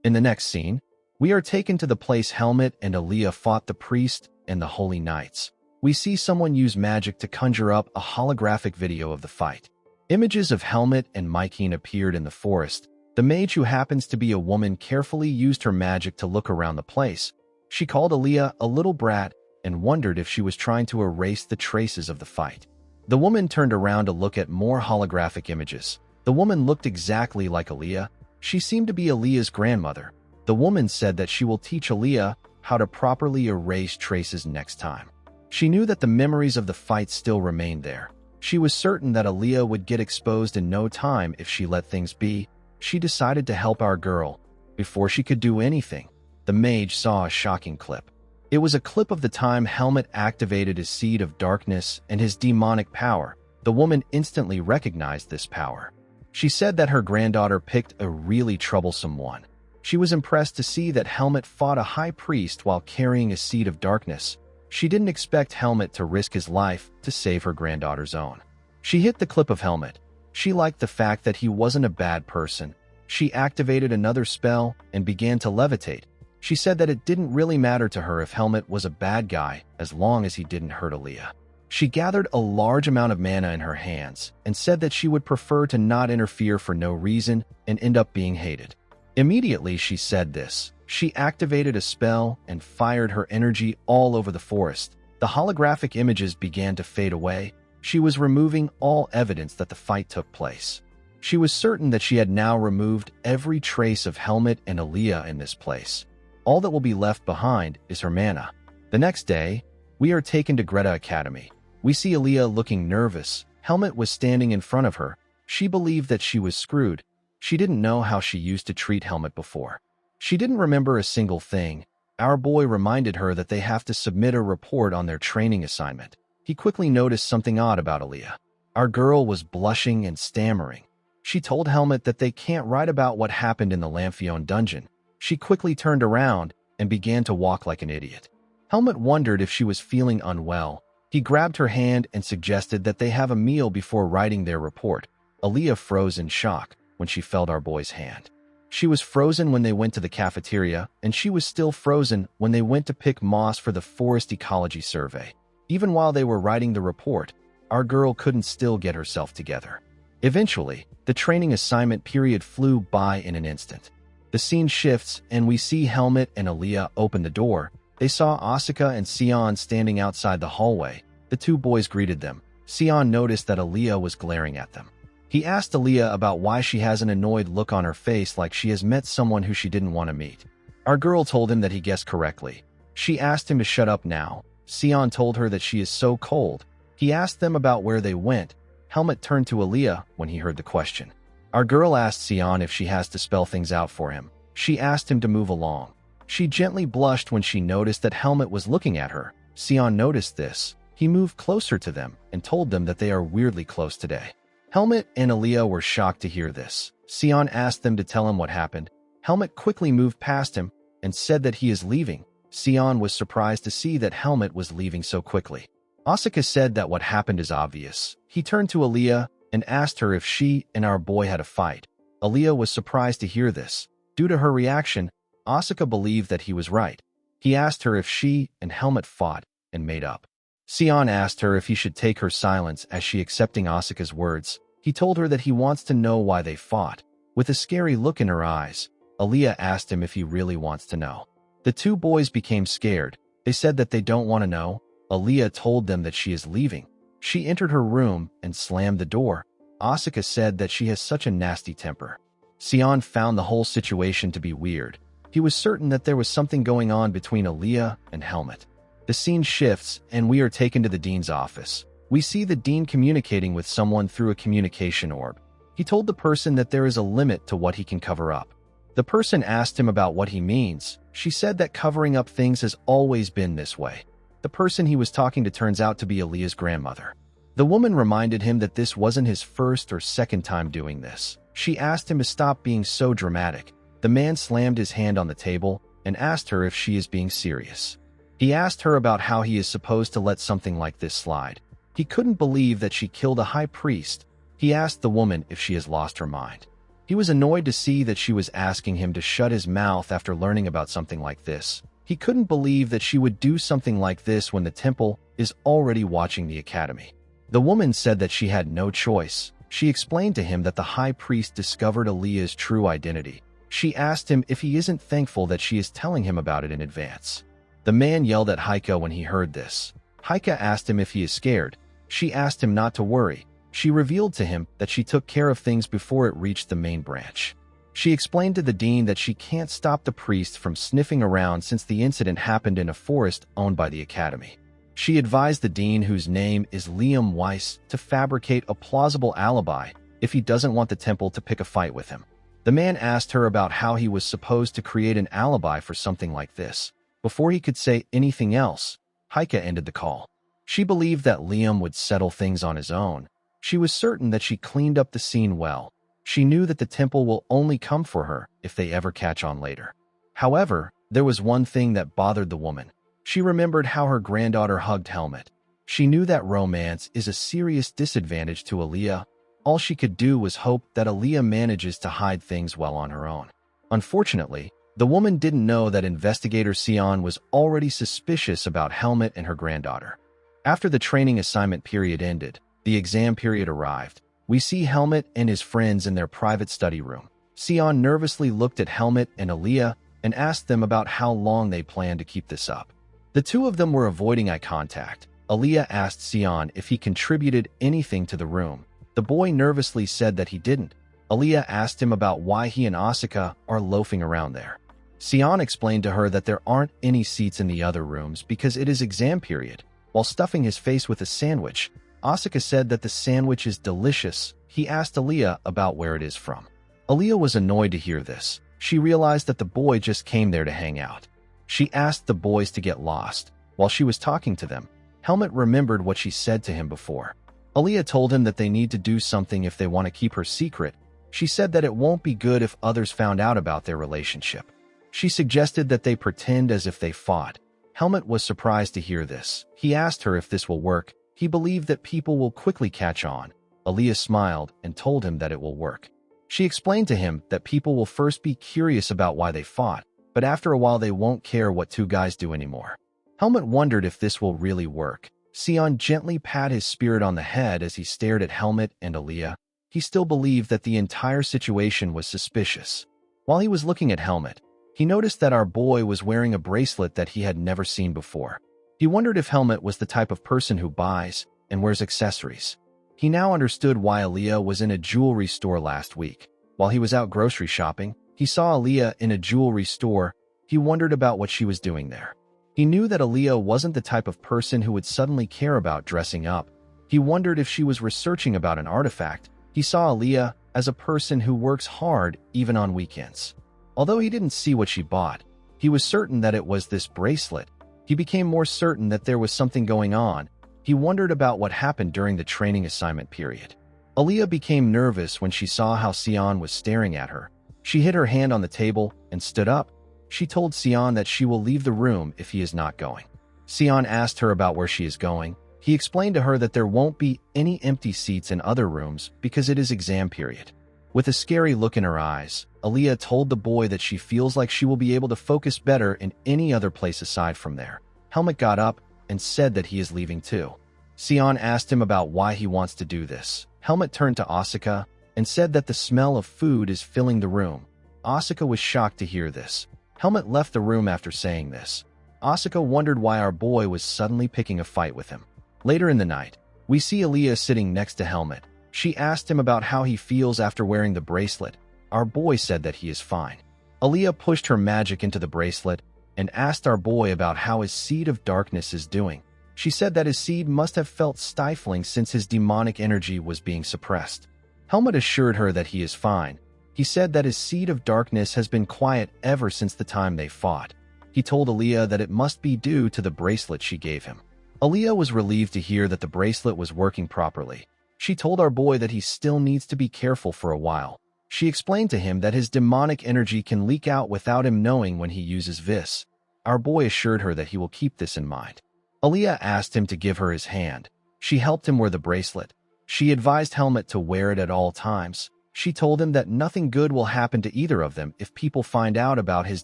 In the next scene, we are taken to the place Helmut and Aaliyah fought the priest and the holy knights. We see someone use magic to conjure up a holographic video of the fight. Images of Helmut and Mykin appeared in the forest. The mage, who happens to be a woman, carefully used her magic to look around the place. She called Aaliyah a little brat and wondered if she was trying to erase the traces of the fight. The woman turned around to look at more holographic images. The woman looked exactly like Aaliyah. She seemed to be Aaliyah's grandmother. The woman said that she will teach Aaliyah how to properly erase traces next time. She knew that the memories of the fight still remained there. She was certain that Aaliyah would get exposed in no time if she let things be. She decided to help our girl. Before she could do anything, the mage saw a shocking clip. It was a clip of the time Helmut activated his seed of darkness and his demonic power. The woman instantly recognized this power. She said that her granddaughter picked a really troublesome one. She was impressed to see that Helmut fought a high priest while carrying a seed of darkness. She didn't expect Helmut to risk his life to save her granddaughter's own. She hit the clip of Helmut. She liked the fact that he wasn't a bad person. She activated another spell and began to levitate. She said that it didn't really matter to her if Helmut was a bad guy as long as he didn't hurt Aaliyah. She gathered a large amount of mana in her hands and said that she would prefer to not interfere for no reason and end up being hated. Immediately she said this, she activated a spell and fired her energy all over the forest. The holographic images began to fade away. She was removing all evidence that the fight took place. She was certain that she had now removed every trace of Helmut and Aaliyah in this place. All that will be left behind is her mana. The next day, we are taken to Greta Academy. We see Aaliyah looking nervous. Helmut was standing in front of her. She believed that she was screwed. She didn't know how she used to treat Helmut before. She didn't remember a single thing. Our boy reminded her that they have to submit a report on their training assignment. He quickly noticed something odd about Aaliyah. Our girl was blushing and stammering. She told Helmut that they can't write about what happened in the Lamphion dungeon. She quickly turned around and began to walk like an idiot. Helmut wondered if she was feeling unwell. He grabbed her hand and suggested that they have a meal before writing their report. Aaliyah froze in shock when she felt our boy's hand. She was frozen when they went to the cafeteria, and she was still frozen when they went to pick moss for the forest ecology survey. Even while they were writing the report, our girl couldn't still get herself together. Eventually, the training assignment period flew by in an instant. The scene shifts, and we see Helmut and Aaliyah open the door. They saw Asuka and Sion standing outside the hallway. The two boys greeted them. Sion noticed that Aaliyah was glaring at them. He asked Aaliyah about why she has an annoyed look on her face, like she has met someone who she didn't want to meet. Our girl told him that he guessed correctly. She asked him to shut up now. Sion told her that she is so cold. He asked them about where they went. Helmut turned to Aaliyah when he heard the question. Our girl asked Sion if she has to spell things out for him. She asked him to move along. She gently blushed when she noticed that Helmut was looking at her. Sion noticed this. He moved closer to them and told them that they are weirdly close today. Helmut and Aaliyah were shocked to hear this. Sion asked them to tell him what happened. Helmut quickly moved past him and said that he is leaving. Sion was surprised to see that Helmut was leaving so quickly. Asuka said that what happened is obvious. He turned to Aaliyah and asked her if she and our boy had a fight. Aaliyah was surprised to hear this. Due to her reaction, Asuka believed that he was right. He asked her if she and Helmut fought and made up. Sion asked her if he should take her silence as she accepting Asuka's words. He told her that he wants to know why they fought. With a scary look in her eyes, Aaliyah asked him if he really wants to know. The two boys became scared. They said that they don't want to know. Aaliyah told them that she is leaving. She entered her room and slammed the door. Asuka said that she has such a nasty temper. Sion found the whole situation to be weird. He was certain that there was something going on between Aaliyah and Helmut. The scene shifts, and we are taken to the dean's office. We see the dean communicating with someone through a communication orb. He told the person that there is a limit to what he can cover up. The person asked him about what he means. She said that covering up things has always been this way. The person he was talking to turns out to be Aaliyah's grandmother. The woman reminded him that this wasn't his first or second time doing this. She asked him to stop being so dramatic. The man slammed his hand on the table and asked her if she is being serious. He asked her about how he is supposed to let something like this slide. He couldn't believe that she killed a high priest. He asked the woman if she has lost her mind. He was annoyed to see that she was asking him to shut his mouth after learning about something like this. He couldn't believe that she would do something like this when the temple is already watching the academy. The woman said that she had no choice. She explained to him that the high priest discovered Aaliyah's true identity. She asked him if he isn't thankful that she is telling him about it in advance. The man yelled at Heike when he heard this. Heike asked him if he is scared. She asked him not to worry. She revealed to him that she took care of things before it reached the main branch. She explained to the dean that she can't stop the priest from sniffing around since the incident happened in a forest owned by the academy. She advised the dean, whose name is Liam Weiss, to fabricate a plausible alibi if he doesn't want the temple to pick a fight with him. The man asked her about how he was supposed to create an alibi for something like this. Before he could say anything else, Heike ended the call. She believed that Liam would settle things on his own. She was certain that she cleaned up the scene well. She knew that the temple will only come for her if they ever catch on later. However, there was one thing that bothered the woman. She remembered how her granddaughter hugged Helmut. She knew that romance is a serious disadvantage to Aaliyah. All she could do was hope that Aaliyah manages to hide things well on her own. Unfortunately, the woman didn't know that investigator Sion was already suspicious about Helmut and her granddaughter. After the training assignment period ended, the exam period arrived. We see Helmut and his friends in their private study room. Sion nervously looked at Helmut and Aaliyah and asked them about how long they planned to keep this up. The two of them were avoiding eye contact. Aaliyah asked Sion if he contributed anything to the room. The boy nervously said that he didn't. Aaliyah asked him about why he and Asuka are loafing around there. Sion explained to her that there aren't any seats in the other rooms because it is exam period. While stuffing his face with a sandwich, Asuka said that the sandwich is delicious. He asked Aaliyah about where it is from. Aaliyah was annoyed to hear this. She realized that the boy just came there to hang out. She asked the boys to get lost. While she was talking to them, Helmut remembered what she said to him before. Aaliyah told him that they need to do something if they want to keep her secret. She said that it won't be good if others found out about their relationship. She suggested that they pretend as if they fought. Helmut was surprised to hear this. He asked her if this will work. He believed that people will quickly catch on. Aaliyah smiled and told him that it will work. She explained to him that people will first be curious about why they fought, but after a while they won't care what two guys do anymore. Helmut wondered if this will really work. Sion gently pat his spirit on the head as he stared at Helmut and Aaliyah. He still believed that the entire situation was suspicious. While he was looking at Helmut, he noticed that our boy was wearing a bracelet that he had never seen before. He wondered if Helmut was the type of person who buys and wears accessories. He now understood why Aaliyah was in a jewelry store last week. While he was out grocery shopping, he saw Aaliyah in a jewelry store. He wondered about what she was doing there. He knew that Aaliyah wasn't the type of person who would suddenly care about dressing up. He wondered if she was researching about an artifact. He saw Aaliyah as a person who works hard even on weekends. Although he didn't see what she bought, he was certain that it was this bracelet. He became more certain that there was something going on. He wondered about what happened during the training assignment period. Aaliyah became nervous when she saw how Sion was staring at her. She hit her hand on the table and stood up. She told Sion that she will leave the room if he is not going. Sion asked her about where she is going. He explained to her that there won't be any empty seats in other rooms because it is exam period. With a scary look in her eyes, Aaliyah told the boy that she feels like she will be able to focus better in any other place aside from there. Helmut got up and said that he is leaving too. Sion asked him about why he wants to do this. Helmut turned to Asuka and said that the smell of food is filling the room. Asuka was shocked to hear this. Helmut left the room after saying this. Asuka wondered why our boy was suddenly picking a fight with him. Later in the night, we see Aaliyah sitting next to Helmut. She asked him about how he feels after wearing the bracelet. Our boy said that he is fine. Aaliyah pushed her magic into the bracelet and asked our boy about how his seed of darkness is doing. She said that his seed must have felt stifling since his demonic energy was being suppressed. Helmut assured her that he is fine. He said that his seed of darkness has been quiet ever since the time they fought. He told Aaliyah that it must be due to the bracelet she gave him. Aaliyah was relieved to hear that the bracelet was working properly. She told our boy that he still needs to be careful for a while. She explained to him that his demonic energy can leak out without him knowing when he uses this. Our boy assured her that he will keep this in mind. Aaliyah asked him to give her his hand. She helped him wear the bracelet. She advised Helmut to wear it at all times. She told him that nothing good will happen to either of them if people find out about his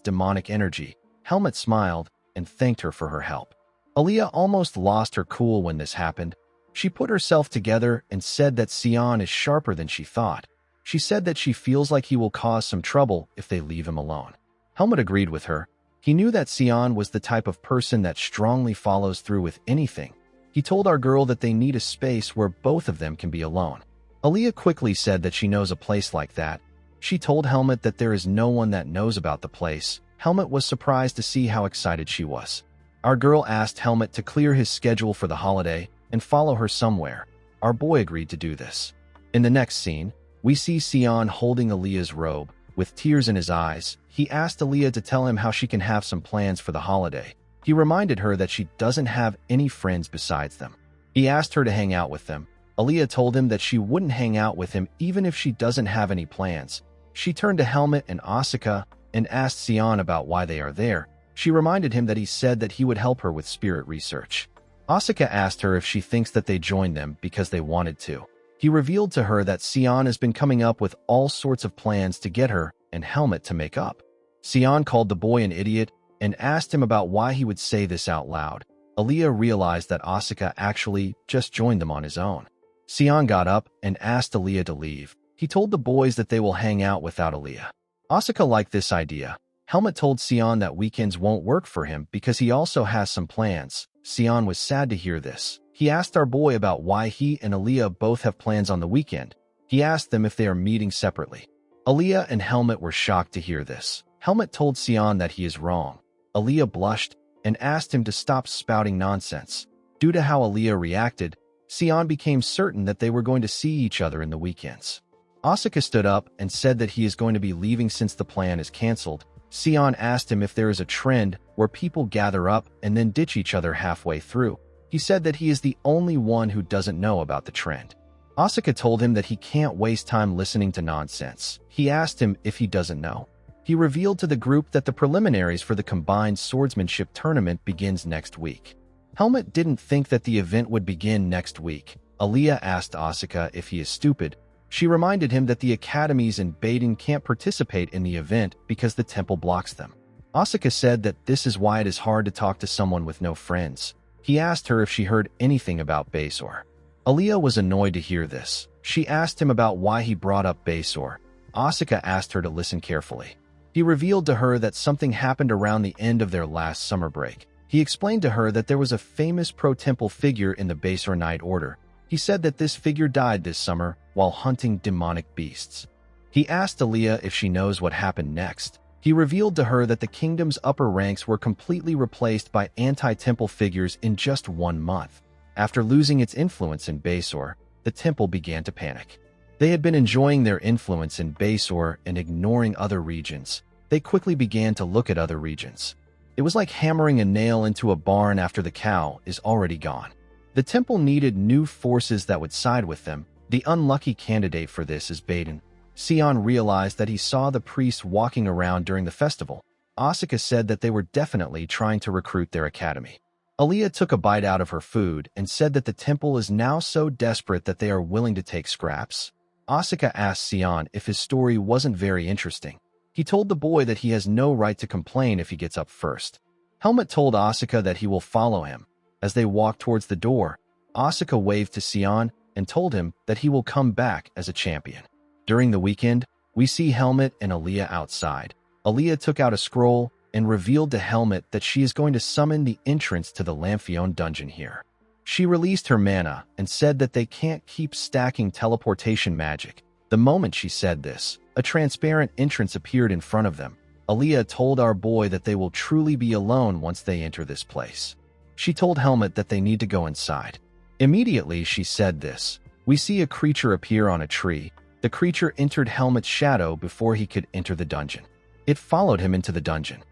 demonic energy. Helmut smiled and thanked her for her help. Aaliyah almost lost her cool when this happened. She put herself together and said that Sion is sharper than she thought. She said that she feels like he will cause some trouble if they leave him alone. Helmut agreed with her. He knew that Sion was the type of person that strongly follows through with anything. He told our girl that they need a space where both of them can be alone. Aaliyah quickly said that she knows a place like that. She told Helmut that there is no one that knows about the place. Helmut was surprised to see how excited she was. Our girl asked Helmut to clear his schedule for the holiday and follow her somewhere. Our boy agreed to do this. In the next scene, we see Sion holding Aaliyah's robe. With tears in his eyes, he asked Aaliyah to tell him how she can have some plans for the holiday. He reminded her that she doesn't have any friends besides them. He asked her to hang out with them. Aaliyah told him that she wouldn't hang out with him even if she doesn't have any plans. She turned to Helmut and Asuka and asked Sion about why they are there. She reminded him that he said that he would help her with spirit research. Asuka asked her if she thinks that they joined them because they wanted to. He revealed to her that Sion has been coming up with all sorts of plans to get her and Helmut to make up. Sion called the boy an idiot and asked him about why he would say this out loud. Aaliyah realized that Asuka actually just joined them on his own. Sion got up and asked Aaliyah to leave. He told the boys that they will hang out without Aaliyah. Asuka liked this idea. Helmut told Sion that weekends won't work for him because he also has some plans. Sion was sad to hear this. He asked our boy about why he and Aaliyah both have plans on the weekend. He asked them if they are meeting separately. Aaliyah and Helmut were shocked to hear this. Helmut told Sion that he is wrong. Aaliyah blushed and asked him to stop spouting nonsense. Due to how Aaliyah reacted, Sion became certain that they were going to see each other in the weekends. Asuka stood up and said that he is going to be leaving since the plan is canceled. Sion asked him if there is a trend where people gather up and then ditch each other halfway through. He said that he is the only one who doesn't know about the trend. Asuka told him that he can't waste time listening to nonsense. He asked him if he doesn't know. He revealed to the group that the preliminaries for the combined swordsmanship tournament begins next week. Helmut didn't think that the event would begin next week. Aaliyah asked Asuka if he is stupid. She reminded him that the academies in Baden can't participate in the event because the temple blocks them. Asuka said that this is why it is hard to talk to someone with no friends. He asked her if she heard anything about Basor. Aaliyah was annoyed to hear this. She asked him about why he brought up Basor. Asuka asked her to listen carefully. He revealed to her that something happened around the end of their last summer break. He explained to her that there was a famous pro-temple figure in the Basor Knight Order. He said that this figure died this summer while hunting demonic beasts. He asked Aaliyah if she knows what happened next. He revealed to her that the kingdom's upper ranks were completely replaced by anti-temple figures in just 1 month. After losing its influence in Basor, the temple began to panic. They had been enjoying their influence in Basor and ignoring other regions. They quickly began to look at other regions. It was like hammering a nail into a barn after the cow is already gone. The temple needed new forces that would side with them. The unlucky candidate for this is Baden. Sion realized that he saw the priests walking around during the festival. Asuka said that they were definitely trying to recruit their academy. Aaliyah took a bite out of her food and said that the temple is now so desperate that they are willing to take scraps. Asuka asked Sion if his story wasn't very interesting. He told the boy that he has no right to complain if he gets up first. Helmut told Asuka that he will follow him. As they walked towards the door, Asuka waved to Sion and told him that he will come back as a champion. During the weekend, we see Helmut and Aaliyah outside. Aaliyah took out a scroll and revealed to Helmut that she is going to summon the entrance to the Lamphion dungeon here. She released her mana and said that they can't keep stacking teleportation magic. The moment she said this, a transparent entrance appeared in front of them. Aaliyah told our boy that they will truly be alone once they enter this place. She told Helmut that they need to go inside. Immediately she said this, we see a creature appear on a tree. The creature entered Helmut's shadow before he could enter the dungeon. It followed him into the dungeon.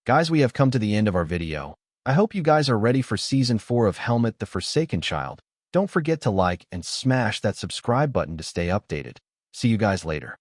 Guys, we have come to the end of our video. I hope you guys are ready for Season 4 of Helmut the Forsaken Child. Don't forget to like and smash that subscribe button to stay updated. See you guys later.